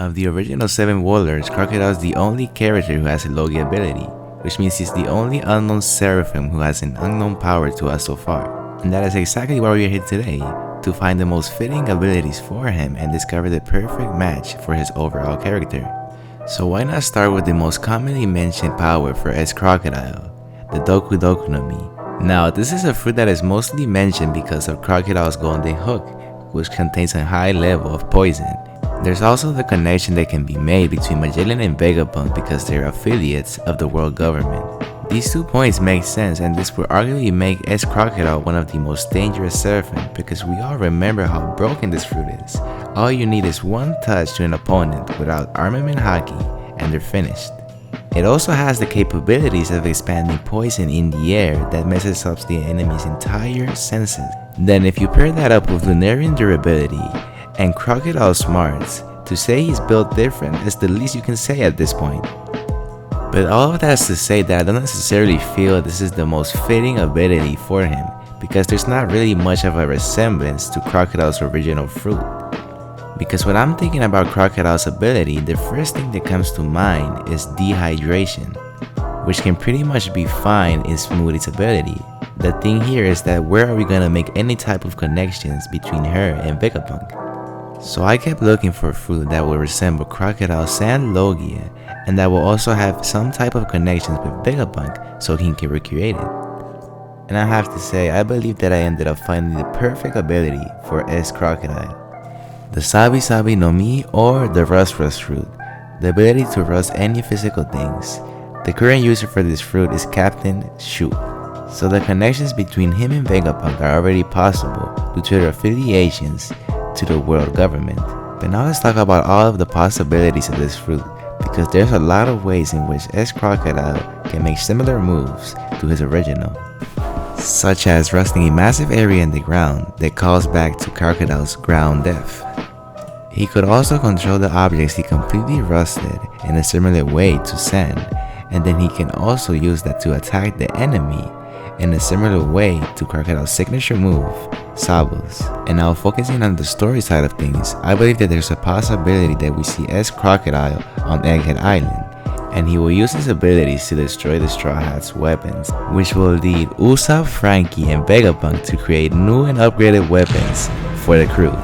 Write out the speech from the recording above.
Of the original 7 warlords, Crocodile is the only character who has a Logia ability, which means he's the only unknown Seraphim who has an unknown power to us so far. And that is exactly why we are here today, to find the most fitting abilities for him and discover the perfect match for his overall character. So why not start with the most commonly mentioned power for Crocodile, the Doku Doku no Mi. Now this is a fruit that is mostly mentioned because of Crocodile's golden hook, which contains a high level of poison. There's also the connection that can be made between Magellan and Vegapunk because they're affiliates of the world government. These 2 points make sense, and this will arguably make Crocodile one of the most dangerous Seraphim because we all remember how broken this fruit is. All you need is one touch to an opponent without armament haki and they're finished. It also has the capabilities of expanding poison in the air that messes up the enemy's entire senses. Then if you pair that up with Lunarian durability and Crocodile smarts, to say he's built different is the least you can say at this point. But all of that is to say that I don't necessarily feel this is the most fitting ability for him, because there's not really much of a resemblance to Crocodile's original fruit. Because when I'm thinking about Crocodile's ability, the first thing that comes to mind is dehydration, which can pretty much be found in Smoothie's ability. The thing here is that where are we gonna make any type of connections between her and Vegapunk? So I kept looking for a fruit that will resemble Crocodile's and Logia, and that will also have some type of connections with Vegapunk so he can recreate it. And I have to say, I believe that I ended up finding the perfect ability for Crocodile. The Sabi Sabi no Mi, or the Rust Rust fruit, the ability to rust any physical things. The current user for this fruit is Captain Shu. So the connections between him and Vegapunk are already possible due to their affiliations to the world government. But now let's talk about all of the possibilities of this fruit, because there's a lot of ways in which Crocodile can make similar moves to his original, such as rusting a massive area in the ground that calls back to Crocodile's ground death. He could also control the objects he completely rusted in a similar way to sand, and then he can also use that to attack the enemy in a similar way to Crocodile's signature move, Sabos. And now focusing on the story side of things, I believe that there's a possibility that we see Crocodile on Egghead Island, and he will use his abilities to destroy the Straw Hat's weapons, which will lead Usopp, Frankie, and Vegapunk to create new and upgraded weapons for the crew.